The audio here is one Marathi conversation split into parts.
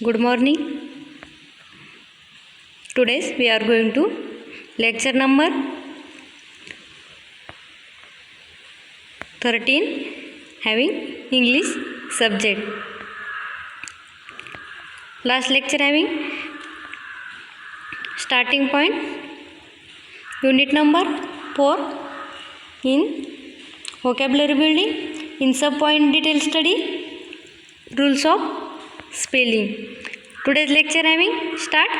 Good morning. Today we are going to lecture number 13 having English subject. Last lecture having starting point unit number 4 in vocabulary building, in sub point detail study, rules of spelling. Today's lecture having start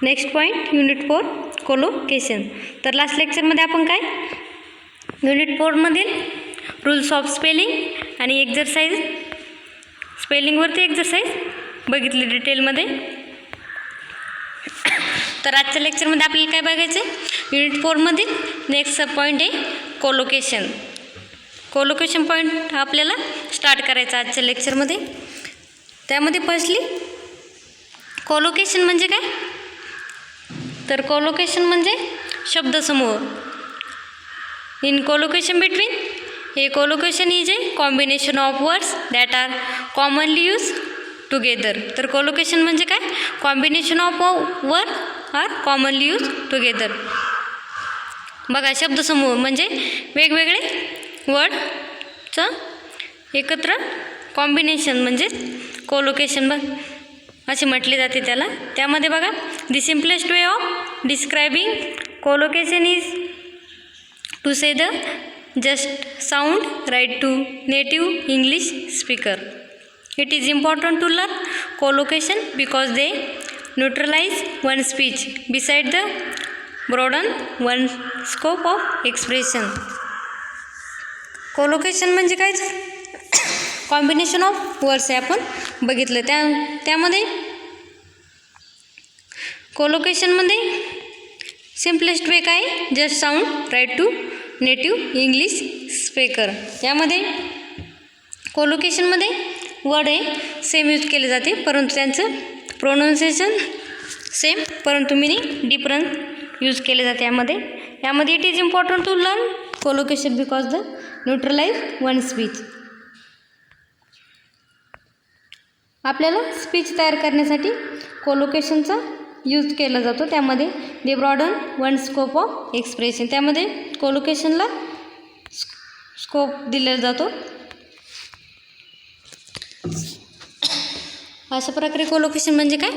next point unit 4 collocation. तर लास्ट लेक्चरमध्ये आपण काय युनिट 4मधील रूल्स ऑफ स्पेलिंग आणि एक्झरसाइज स्पेलिंगवरती एक्झरसाइज बघितली डिटेलमध्ये. तर आजच्या लेक्चरमध्ये आपल्याला काय बघायचं आहे, युनिट 4मधील नेक्स्ट सब पॉईंट आहे कोलोकेशन. कोलोकेशन पॉईंट आपल्याला स्टार्ट करायचा आजच्या लेक्चरमध्ये. त्यामध्ये फर्स्टली कोलोकेशन म्हणजे काय, तर कोलोकेशन म्हणजे शब्दसमूह. इन कोलोकेशन बिटवीन हे collocation is a combination of words that are commonly use together. तर कोलोकेशन म्हणजे काय, combination of word are commonly use together. बघा, शब्दसमूह म्हणजे वेगवेगळे वर्डचं एकत्र कॉम्बिनेशन म्हणजे कोलोकेशन असे म्हटले जाते त्याला. त्यामध्ये बघा, the simplest way of describing collocation is to say the just sound right to native English speaker. It is important to learn collocation because they neutralize one speech beside the broaden one scope of expression. Collocation म्हणजे काय, कॉम्बिनेशन ऑफ वर्ड्स आहे आपण बघितलं. त्यामध्ये कोलोकेशनमध्ये सिम्पलेस्ट वे काय, just sound right to native English speaker. यामध्ये कोलोकेशनमध्ये वर्ड आहे सेम यूज केले जाते, परंतु त्यांचं प्रोनाऊन्सिएशन सेम परंतु मिनिंग डिफरंट यूज केले जाते. यामध्ये it is important to learn collocation because the neutralize one speech. आपल्याला स्पीच तयार करण्यासाठी कोलोकेशनचा यूज केला जातो. त्यामध्ये they broaden one scope of expression. त्यामध्ये कोलोकेशनला स्कोप दिला जातो. अशा प्रकारे कोलोकेशन म्हणजे काय,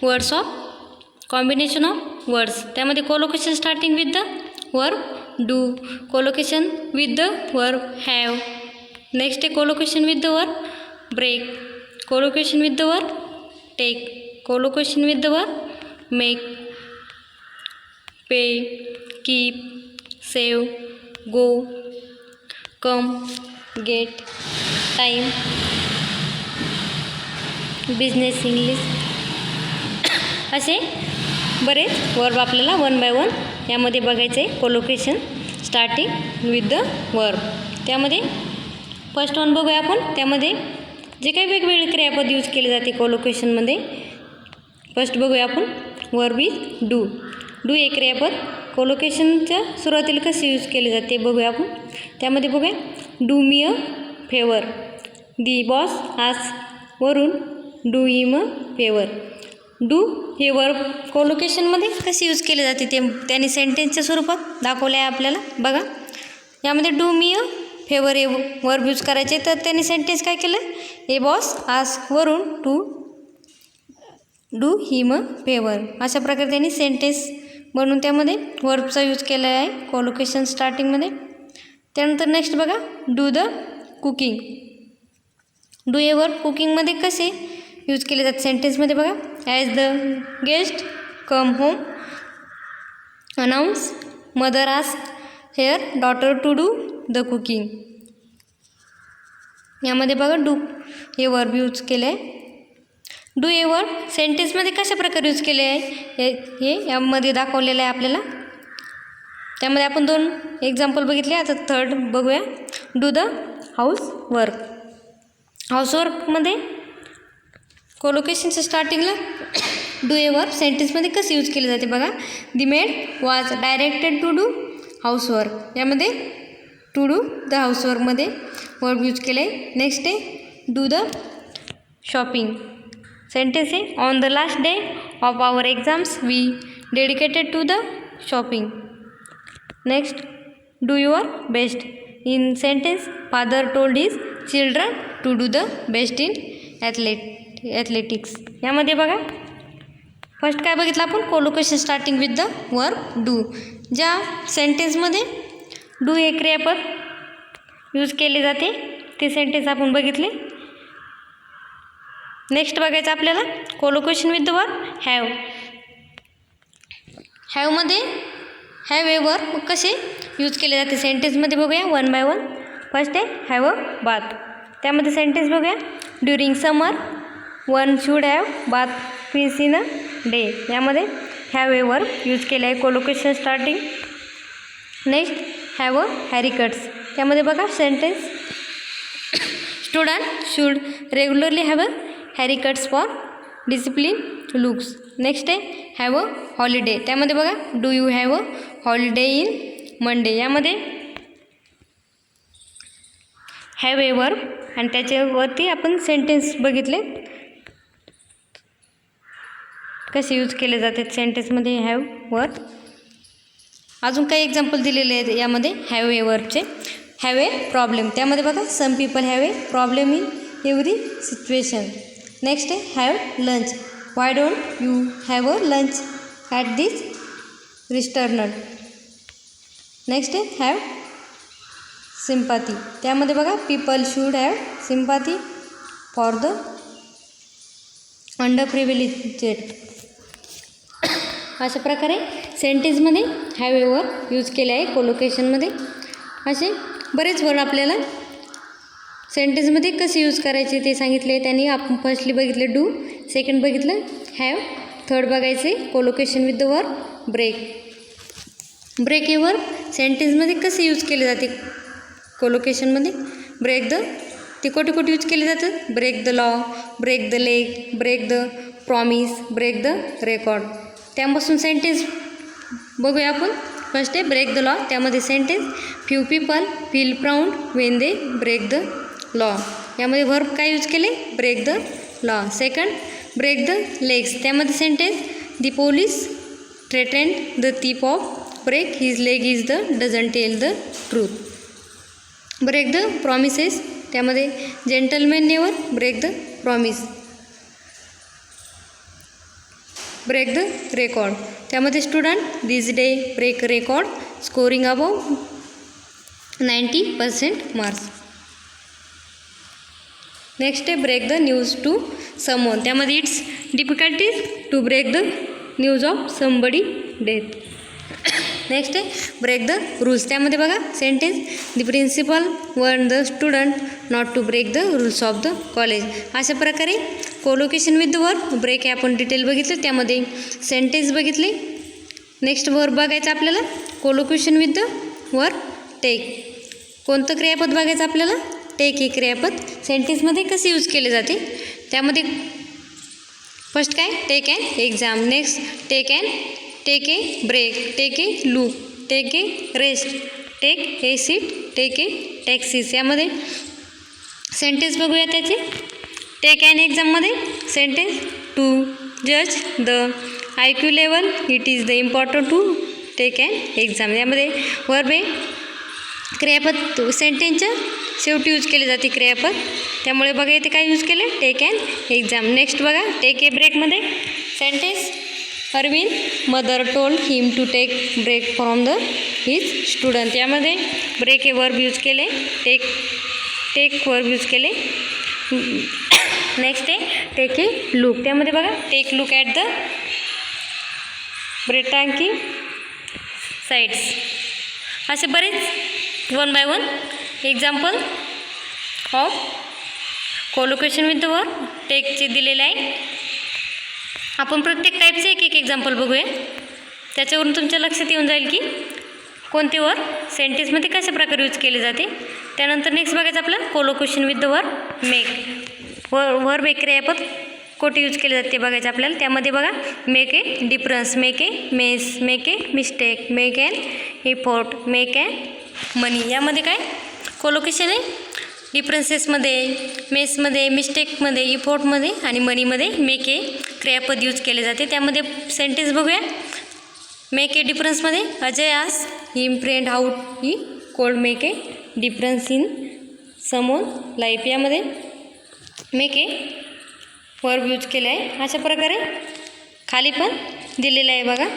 words of combination of words. त्यामध्ये collocation starting with the verb do, collocation with the verb have. Next आहे collocation with the verb break, collocation with the verb take, collocation with the verb make, pay, keep, save, go, come, get, time, business English. असे बरेच वर्ब आपल्याला वन बाय वन यामध्ये बघायचे आहे. Collocation starting with the verb. त्यामध्ये फर्स्ट वन बघूया आपण. त्यामध्ये जे काही वेगवेगळे क्रियापद यूज केले जाते कोलोकेशनमध्ये. फर्स्ट बघूया आपण, वर्ब इज डू. डू हे क्रियापद कोलोकेशनच्या सुरुवातीला कसे यूज केले जाते बघूया आपण. त्यामध्ये बघूया, do me a favour, the boss आज वरून do him a favour. Do हे वर्ब कोलोकेशनमध्ये कसे यूज केले जाते ते त्यांनी सेंटेन्सच्या स्वरूपात दाखवले आहे आपल्याला. बघा, यामध्ये डू मी अ फेवर हे वर्ब यूज करायचे, तर त्यांनी सेंटेन्स काय केलं, a boss ask Varun to do him a favour. अशा प्रकारे त्यांनी सेंटेन्स बनवून त्यामध्ये वर्बचा यूज केला आहे कोलोकेशन स्टार्टिंगमध्ये. त्यानंतर नेक्स्ट बघा, डू द कुकिंग. डू हे वर्ब कुकिंगमध्ये कसे यूज केले जातात सेंटेन्समध्ये बघा, as the guest come home announce mother ask her daughter to do the cooking. यामध्ये बघा, डू हे वर्ब यूज केले आहे. डू हे वर्ब सेंटेन्समध्ये कशा प्रकारे यूज केले आहे हे यामध्ये दाखवलेलं आहे आपल्याला. त्यामध्ये आपण 2 एक्झाम्पल बघितले. आता थर्ड बघूया, डू द हाऊस वर्क. हाऊसवर्कमध्ये कोलोकेशनच्या स्टार्टिंगला डू हे वर्ब सेंटेन्समध्ये कसे यूज केले जाते बघा, the maid was directed to do housework. यामध्ये टू डू द हाऊसवर्कमध्ये वर्ब यूज केले. नेक्स्ट आहे डू द शॉपिंग. सेंटेन्स आहे on the last day of our exams we dedicated to the shopping. Next do your best. In sentence father told his children to do the best in athletics. यामध्ये बघा फर्स्ट काय बघितलं आपण collocation starting with the verb do. ज्या सेंटेन्समध्ये डू हे क्रियापद यूज केले जाते ते सेंटेन्स आपण बघितले. नेक्स्ट बघायचं आपल्याला collocation with the verb have. हॅवमध्ये हॅव ए वर्ब कसे यूज केले जाते सेंटेन्समध्ये बघूया वन बाय वन. फर्स्ट आहे हॅव अ बाथ. त्यामध्ये सेंटेन्स बघूया during summer one should have bath twins in a day. यामध्ये हॅव ए वर्ब यूज केले आहे collocation starting. Next have a haircuts. त्यामध्ये बघा sentence student should regularly have a haircuts for discipline looks. Next आहे हॅव अ हॉलिडे. त्यामध्ये बघा do you have a holiday in Monday. यामध्ये हॅव ए वर्ब आणि त्याच्यावरती आपण सेंटेन्स बघितले कसे यूज केले जातात सेंटेन्समध्ये हॅव वर्ब. अजून काही एक्झाम्पल दिलेले आहेत यामध्ये हॅव ए वर्बचे. Have a problem. त्यामध्ये बघा some people have a problem in every situation. Next आहे have lunch. Why don't you have a lunch at this restaurant. Next आहे हॅव सिम्पॅथी. त्यामध्ये बघा people should have sympathy for the underprivileged. अशा प्रकारे सेंटेन्समध्ये हॅव ए वर्ब यूज केले आहे कोलोकेशनमध्ये. असे बरेच वर्ड आपल्याला सेंटेन्समध्ये कसे यूज करायचे ते सांगितले. त्यांनी आपण फर्स्टली बघितले डू, सेकंड बघितलं हॅव, थर्ड बघायचे collocation with the verb break. Break हे वर्ब सेंटेन्समध्ये कसे यूज केले जाते कोलोकेशनमध्ये. ब्रेक द ते कुठे कुठे यूज केले जातात break the law, break the leg, break the promise, break the record. त्यापासून सेंटेन्स बघूया आपण. फर्स्ट आहे ब्रेक द लॉ. त्यामध्ये sentence few people feel proud when they break the law. यामध्ये वर्ब काय यूज केले break the law. Second break the legs. त्यामध्ये sentence the police threatened the thief of break his leg is the doesn't tell the truth. Break the promises. त्यामध्ये gentleman never break the promise. Break the record. त्यामध्ये student this day break record scoring above 90% marks. Next आहे break the news to someone. त्यामध्ये it's difficulties to break the news of somebody death. Next आहे ब्रेक द रूल्स. त्यामध्ये बघा sentence the principal warn the student not to break the rules of the college. अशा प्रकारे collocation with the verb break हे आपण डिटेल बघितलं. त्यामध्ये सेंटेन्स बघितले. नेक्स्ट वर्ब बघायचं आपल्याला collocation with the verb take. कोणतं क्रियापद बघायचं आपल्याला टेक हे क्रियापद सेंटेन्समध्ये कसे यूज केले जाते. त्यामध्ये फर्स्ट काय take an exam. Next take a break, take a look, take a rest, take a seat, take a taxis. यामध्ये सेंटेन्स बघूया त्याचे. टेक ॲन एक्झाममध्ये सेंटेन्स टू जज the IQ level it is the important to take an exam. यामध्ये वर्ब आहे क्रियापद सेंटेन्सच्या शेवटी यूज केले जाते क्रियापद. त्यामुळे बघा इथे काय यूज केले टेक ॲन एक्झाम. नेक्स्ट बघा टेक ए ब्रेकमध्ये sentence Arvind mother told him to take break from the his student. यामध्ये ब्रेक हे वर्ब यूज केले. टेक वर्ब यूज केले. नेक्स्ट आहे टेक ए लुक. त्यामध्ये बघा टेक लुक ॲट द ब्रेटांकी साईड्स. असे बरेच one by one example of collocation with the verb टेकचे दिलेले आहे. आपण प्रत्येक टाईपचे एक एक एक्झाम्पल बघूया. त्याच्यावरून तुमच्या लक्षात येऊन जाईल की कोणते वर्ब सेंटेन्समध्ये कशा प्रकारे यूज केले जाते. त्यानंतर नेक्स्ट बघायचं आपलं collocation with the verb make. Verb एक क्रियापद कोठे यूज केले जाते बघायचं आपल्याला. त्यामध्ये बघा make a difference, make a mess, make a mistake, make an effort, make an money. यामध्ये काय कोलोकेशन आहे डिफरन्सेसमध्ये, मेसमध्ये, मिस्टेकमध्ये, इफोर्टमध्ये आणि मनीमध्ये मेक हे क्रियापद यूज केले जाते. त्यामध्ये सेंटेन्स बघूया. मेक ए डिफरन्समध्ये अजय आज him friend out he could make a difference in someone life. यामध्ये मेक ए वर्ब यूज केले आहे. अशा प्रकारे खाली पण दिलेलं आहे बघा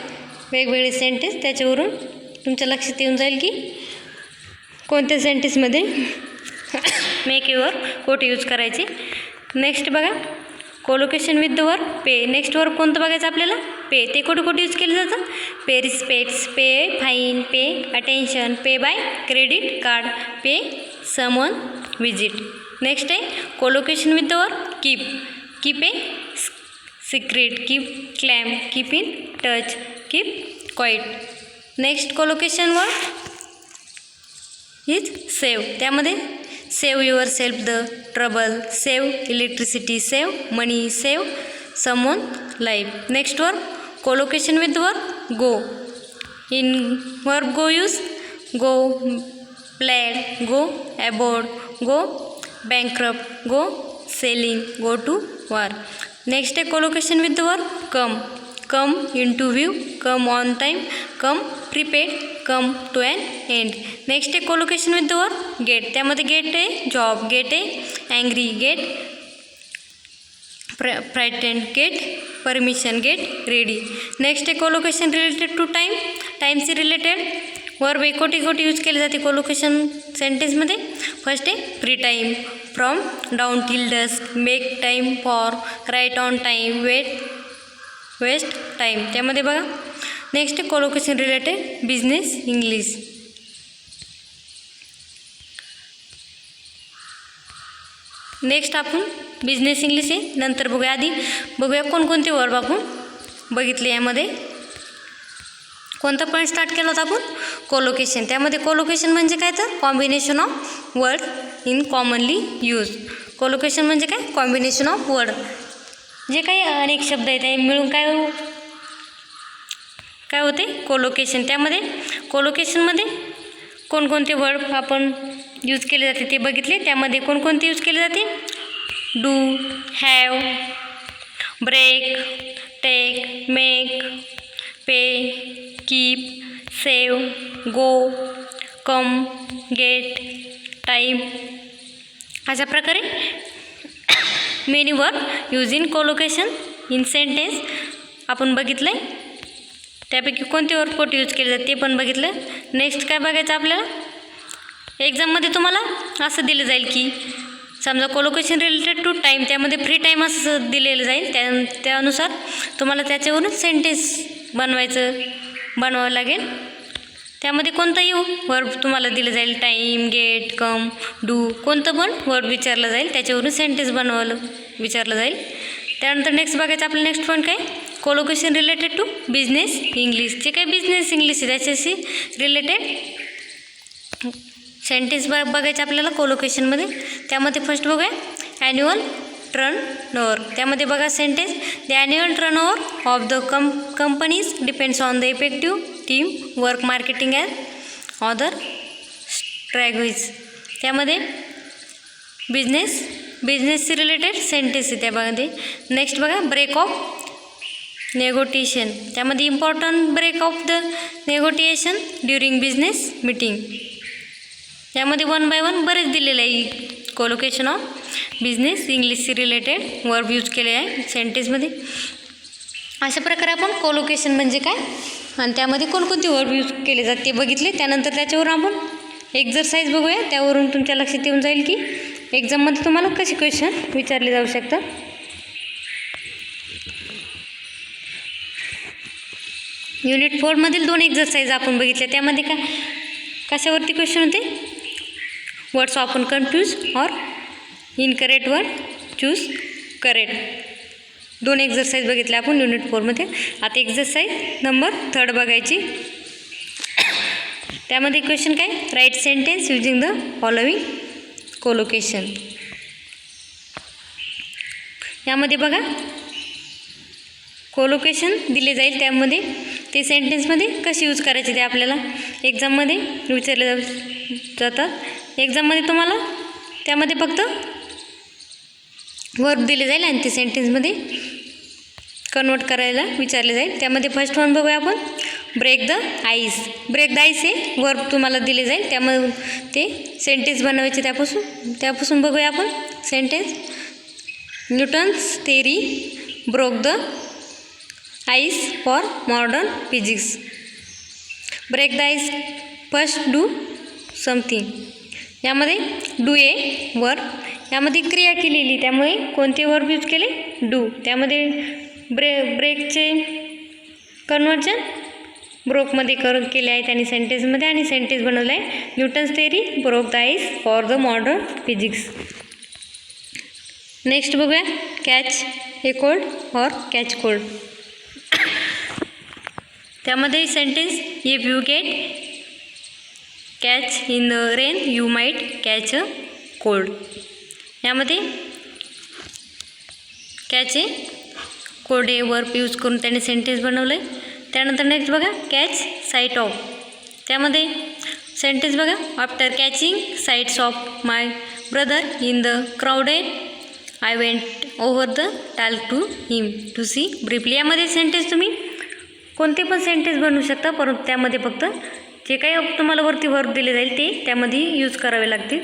वेगवेगळे सेंटेन्स. त्याच्यावरून तुमच्या लक्षात येऊन जाईल की कोणत्या सेंटेन्समध्ये मेक ए वर्ब कोठे यूज करायचे. नेक्स्ट बघा collocation with the verb pay. Next verb कोणतं बघायचं आपल्याला? पे. ते कुठे कुठे यूज केलं जातं? Pay respects, pay fine, pay attention, pay by credit card, pay someone visit. Next आहे collocation with the verb keep. Keep a secret, keep calm, keep in touch, keep quiet. Next collocation verb is save. त्यामध्ये save yourself the trouble, save electricity, save money, save someone life. Next verb collocation with verb go. In verb go use go plaid, go abroad, go bankrupt, go selling, go to war. Next आहे collocation with the verb come. Come into view, come on time, come prepared, come to an end. Next आहे collocation with the verb get. त्यामध्ये गेट आहे जॉब, गेट आहे angry, get frightened, get permission, get ready. Next आहे कोलोकेशन रिलेटेड टू टाईम. टाईमशी रिलेटेड वर्ब हे कोठे कोठे यूज केले जाते कोलोकेशन सेंटेन्समध्ये? फर्स्ट आहे free time, from dawn till dusk, make time for, right on time, waste time. त्यामध्ये बघा नेक्स्ट आहे collocation related business English. Next आपण बिझनेस इंग्लिश आहे नंतर बघूया. आधी बघूया कोणकोणते वर्ब आपण बघितले. यामध्ये कोणता पॉईंट स्टार्ट केला होता आपण? कोलोकेशन. त्यामध्ये कोलोकेशन म्हणजे काय तर combination of word in commonly use. Collocation म्हणजे काय? Combination of word. जे काही अनेक शब्द आहेत ते मिळून काय होते? कोलोकेशन. त्यामध्ये कोलोकेशनमध्ये कोणकोणते वर्ड आपण यूज केले जाते ते बघितले. त्यामध्ये कोणकोणते यूज केले जाते? Do, have, break, take, make, pay, keep, save, go, come, get, time. अशा प्रकारे many verb use in collocation in sentence आपण बघितलं आहे. त्यापैकी कोणते वर्ब कोठे यूज केले जाते ते पण बघितलं. नेक्स्ट काय बघायचं आपल्याला? एक्झाममध्ये तुम्हाला असं दिलं जाईल की समजा कोलोकेशन रिलेटेड टू टाईम, त्यामध्ये फ्री टाईम असं दिलेलं जाईल. त्यानुसार तुम्हाला त्याच्यावरून सेंटेन्स बनवावं लागेल. त्यामध्ये कोणताही वर्ब तुम्हाला दिलं जाईल, टाईम, गेट, कम, डू, कोणतं पण वर्ब विचारलं जाईल, त्याच्यावरून सेंटेन्स विचारलं जाईल. त्यानंतर नेक्स्ट बघायचं आपलं नेक्स्ट पॉईंट काय? Collocation related to business English. जे काही बिझनेस इंग्लिश आहे त्याच्याशी रिलेटेड सेंटेन्स बघायचं आपल्याला कोलोकेशनमध्ये. त्यामध्ये फर्स्ट बघूया ॲन्युअल टर्नओव्हर. त्यामध्ये बघा sentence the annual turnover of the companies depends on the effective team work marketing and other strategies. त्यामध्ये बिझनेसशी रिलेटेड सेंटेन्स आहे त्यामध्ये. नेक्स्ट बघा ब्रेक ऑफ नेगोटिएशन. त्यामध्ये important break of the negotiation during business meeting. यामध्ये वन बाय वन बरेच दिलेलं आहे कोलोकेशन ऑफ बिझनेस इंग्लिशशी रिलेटेड वर्ब यूज केले आहे सेंटेन्समध्ये. अशा प्रकारे आपण कोलोकेशन म्हणजे काय आणि त्यामध्ये कोणकोणते वर्ब यूज केले जाते ते बघितले. त्यानंतर त्याच्यावरून आपण एक्झरसाईज बघूया. त्यावरून तुमच्या लक्षात येऊन जाईल की एक्झाममध्ये तुम्हाला कसे क्वेश्चन विचारले जाऊ शकतात. युनिट 4मधील 2 एक्झरसाईज आपण बघितले. त्यामध्ये कशावरती क्वेश्चन होते? वर्ड्स ऑफन कन्फ्यूज और incorrect word choose correct. 2 exercise बघितले आपण युनिट 4मध्ये. आता एक्झरसाईज नंबर 3 बघायची. त्यामध्ये क्वेश्चन काय? Write sentence using the following collocation. यामध्ये बघा कोलोकेशन दिले जाईल, त्यामध्ये ते सेंटेन्समध्ये कसे यूज करायचे ते आपल्याला एक्झाममध्ये विचारले जातात. एक्झाममध्ये तुम्हाला त्यामध्ये फक्त वर्ब दिले जाईल आणि ते सेंटेन्समध्ये कन्वर्ट करायला विचारले जाईल. त्यामध्ये फर्स्ट वन बघूया आपण, break the ice. Break the ice हे वर्ब तुम्हाला दिले जाईल, त्यामध्ये ते सेंटेन्स बनवायचे. त्यापासून बघूया आपण sentence. Newton's theory broke the ice for modern physics. Break the ice, first do something. यामध्ये डू ए वर्ब, यामध्ये क्रिया केलेली, त्यामुळे कोणते वर्ब यूज केले, डू. त्यामध्ये ब्रेकचे कन्वर्जन ब्रोकमध्ये केले आहे त्यांनी सेंटेन्समध्ये, आणि सेंटेन्स बनवलं आहे Newton's theory broke the ice for the modern physics. Next बघूया, catch a cold or catch cold. त्यामध्ये sentence, if you get catch in the rain you might catch a cold. यामध्ये कॅच ए कोल्ड हे वर्ब यूज करून त्याने सेंटेन्स बनवलं आहे. त्यानंतर नेक्स्ट बघा, कॅच साईट ऑफ. त्यामध्ये सेंटेन्स बघा, after catching sights of my brother in the crowded I went over the talc to him to see briefly. यामध्ये सेंटेन्स तुम्ही कोणते पण सेंटेन्स बनवू शकता, परंतु त्यामध्ये फक्त जे काही तुम्हाला वरती वर्ब दिले जाईल ते त्यामध्ये यूज करावे लागतील.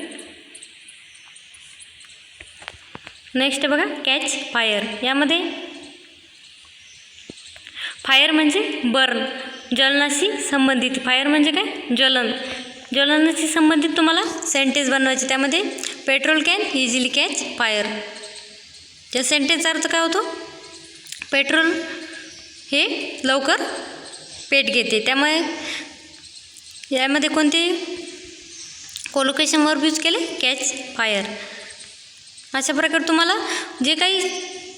नेक्स्ट बघा, कॅच फायर. यामध्ये फायर म्हणजे बर्न, ज्वलनाशी संबंधित. फायर म्हणजे काय, ज्वलनाशी संबंधित तुम्हाला सेंटेन्स बनवायचे. त्यामध्ये petrol can easily catch fire. या सेंटेन्सचा अर्थ काय होतो, पेट्रोल हे लवकर पेट घेते. त्यामुळे यामध्ये कोणते कोलोकेशन वर्ब यूज केले, कॅच फायर. अशा प्रकारे तुम्हाला जे काही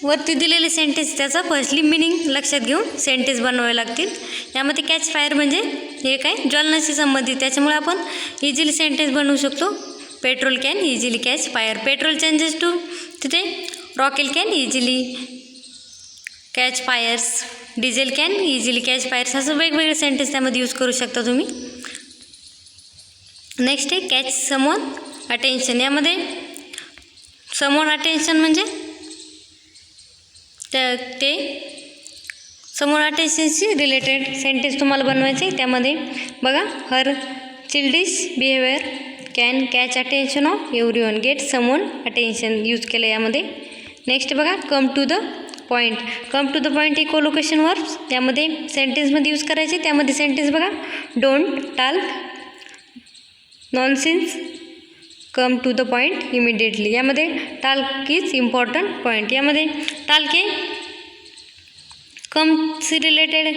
वरती दिलेले सेंटेन्स त्याचा फर्स्टली मिनिंग लक्षात घेऊन सेंटेन्स बनवावे लागतील. यामध्ये कॅच फायर म्हणजे हे काय, ज्वलनाशी संबंधित, त्याच्यामुळे आपण इझिली सेंटेन्स बनवू शकतो. Petrol can easily catch fire. Petrol changes to तिथे रॉकेल can easily catch fires. Diesel can easily catch fires. असं वेगवेगळे सेंटेन्स त्यामध्ये यूज करू शकता तुम्ही. नेक्स्ट आहे कॅच समवन अटेन्शन. यामध्ये समवन अटेन्शन म्हणजे ते समवन अटेन्शनशी रिलेटेड सेंटेन्स तुम्हाला बनवायचे. त्यामध्ये बघा, her childish behaviour can catch attention of everyone. Get someone attention use केलं यामध्ये. नेक्स्ट बघा, come to the point. Come to the point हे कोलोकेशन वर्ब्स त्यामध्ये सेंटेन्समध्ये यूज करायचे. त्यामध्ये सेंटेन्स बघा, don't talk nonsense, come to the point immediately. यामध्ये टाल्क इज इम्पॉर्टंट पॉईंट. यामध्ये टाल्क हे कमशी रिलेटेड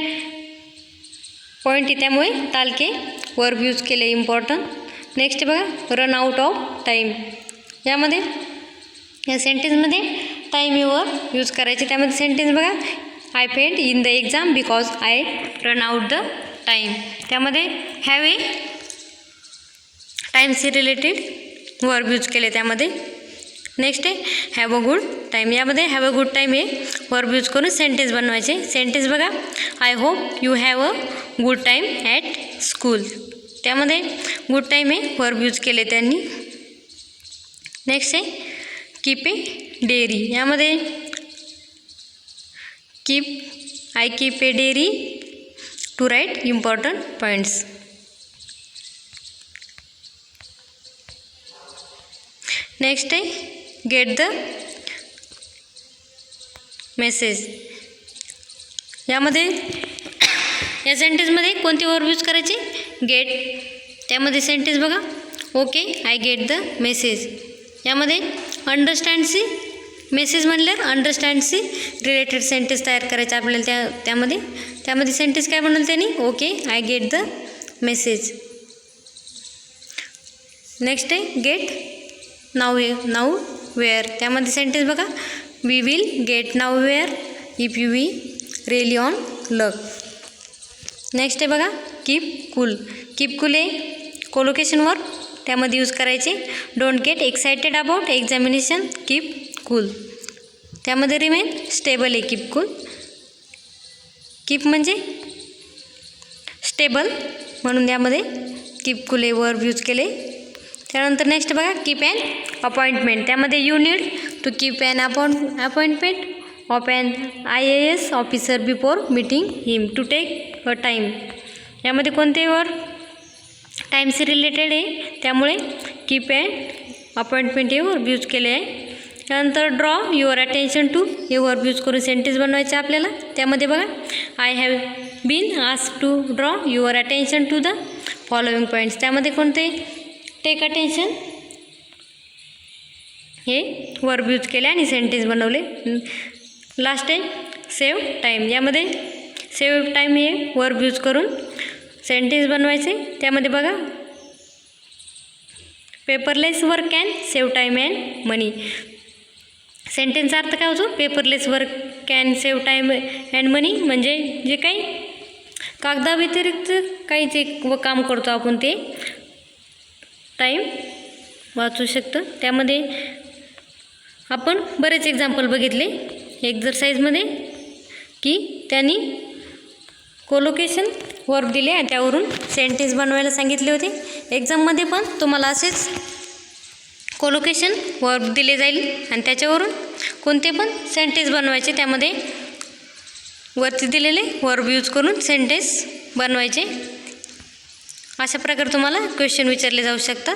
पॉईंट आहे, त्यामुळे टाल्क हे वर्ब यूज केले इम्पॉर्टंट. नेक्स्ट बघा, रन आउट ऑफ टाईम. यामध्ये या सेंटेन्समध्ये टाईम हे वर्ब यूज करायचे. त्यामध्ये सेंटेन्स बघा, I failed in the exam because I run out the time. त्यामध्ये हॅव ए टाईमशी रिलेटेड वर्ब यूज केले त्यामध्ये. नेक्स्ट आहे हॅव अ गुड टाईम. यामध्ये हॅव अ गुड टाईम हे वर्ब यूज करून सेंटेन्स बनवायचे. सेंटेन्स बघा, I hope you have a good time at school. त्यामध्ये गुड टाईम हे वर्ब यूज केले त्यांनी. नेक्स्ट आहे कीप ए डेअरी. यामध्ये I keep a diary to write important points. Next आहे गेट द मेसेज. यामध्ये या सेंटेन्समध्ये कोणते वर्ब यूज करायचे, गेट. त्यामध्ये सेंटेन्स बघा, okay I get the message. यामध्ये अंडरस्टँडशी मेसेज म्हणल्यावर अंडरस्टँडशी रिलेटेड सेंटेन्स तयार करायचे आपल्याला. त्यामध्ये सेंटेन्स काय बनवलं त्यांनी, okay I get the message. Next आहे गेट नाऊ वेअर. त्यामध्ये सेंटेन्स बघा, we will get now where if you we really on luck. Next आहे बघा, कीप कूल. कीप कूल हे कोलोकेशन वर्ब त्यामध्ये यूज करायचे. Don't get excited about examination, keep cool. त्यामध्ये रिमेन स्टेबल आहे कीप कूल. कीप म्हणजे स्टेबल म्हणून यामध्ये कीप कूल हे वर्ब यूज केले. त्यानंतर नेक्स्ट बघा, कीप ॲन अपॉइंटमेंट. त्यामध्ये you need to keep an appointment of an IAS officer before meeting him to take a time. यामध्ये कोणते वर्ड टाईमशी रिलेटेड आहे, त्यामुळे कीप ॲन अपॉइंटमेंट हे वर्ब यूज केले आहे. त्यानंतर ड्रॉ युअर अटेन्शन टू हे वर्ब यूज करून सेंटेन्स बनवायचे आपल्याला. त्यामध्ये बघा, I have been asked to draw your attention to the following points. त्यामध्ये कोणते टेक अटेन्शन हे वर्ब यूज केले आणि सेंटेन्स बनवले. लास्ट आहे सेव्ह टाईम. यामध्ये सेव्ह टाईम हे वर्ब यूज करून सेंटेन्स बनवायचे. त्यामध्ये बघा, paperless work can save time and money. सेंटेन्सचा अर्थ काय होतो, paperless work can save time and money, म्हणजे जे काही कागदाव्यतिरिक्त काही जे काम करतो आपण ते टाईम वाचू शकतं. त्यामध्ये आपण बरेच एक्झाम्पल बघितले एक्झरसाईजमध्ये की त्यांनी कोलोकेशन वर्ब दिले आणि त्यावरून सेंटेन्स बनवायला सांगितले होते. एक्झाममध्ये पण तुम्हाला असेच कोलोकेशन वर्ब दिले जाईल आणि त्याच्यावरून कोणते पण सेंटेन्स बनवायचे. त्यामध्ये वरती दिलेले वर्ब यूज करून सेंटेन्स बनवायचे. अशा प्रकारे तुम्हाला क्वेश्चन विचारले जाऊ शकतात.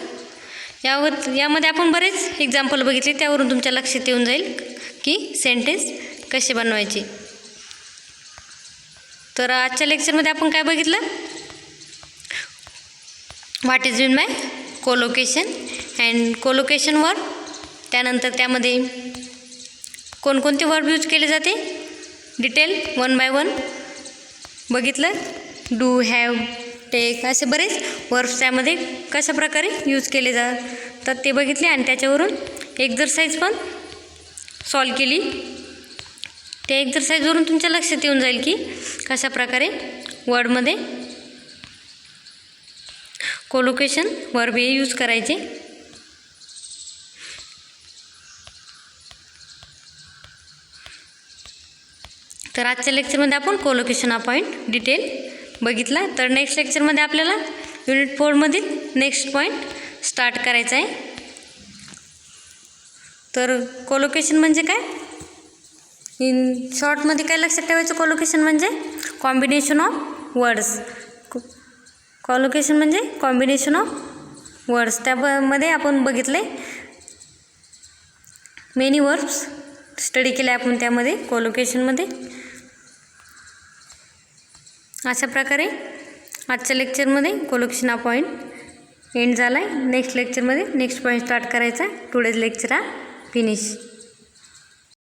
यामध्ये आपण बरेच एक्झाम्पल बघितले, त्यावरून तुमच्या लक्षात येऊन जाईल की सेंटेन्स कसे बनवायचे. तर आजच्या लेक्चरमध्ये आपण काय बघितलं, what is mean by collocation and collocation verb. त्यानंतर त्यामध्ये कोणकोणते वर्ब यूज केले जाते डिटेल 1 बाय 1 बघितलं. डू, हॅव, टेक असे बरेच वर्ब्स त्यामध्ये कशा प्रकारे यूज केले जातात ते बघितले आणि त्याच्यावरून एक्झरसाईज पण सॉल्व केली. त्या एक्झरसाईजवरून तुमच्या लक्षात येऊन जाईल की कशा प्रकारे वर्डमध्ये कोलोकेशन वर्ब हे यूज करायचे. तर आजच्या लेक्चरमध्ये आपण कोलोकेशन हा पॉईंट डिटेल बघितला. तर नेक्स्ट लेक्चरमध्ये आपल्याला युनिट 4मधील नेक्स्ट पॉईंट स्टार्ट करायचा आहे. तर कोलोकेशन म्हणजे काय, इन शॉर्टमध्ये काय लक्षात ठेवायचं, कोलोकेशन म्हणजे कॉम्बिनेशन ऑफ वर्ड्स. कोलोकेशन म्हणजे कॉम्बिनेशन ऑफ वर्ड्स. त्यामध्ये आपण बघितले मेनी वर्ब्स स्टडी केले आपण त्यामध्ये कोलोकेशनमध्ये. अशा प्रकारे आजच्या लेक्चरमध्ये कोलोकेशन हा पॉईंट एंड झाला आहे. नेक्स्ट लेक्चरमध्ये नेक्स्ट पॉईंट स्टार्ट करायचा. टुडेज लेक्चर हा फिनिश.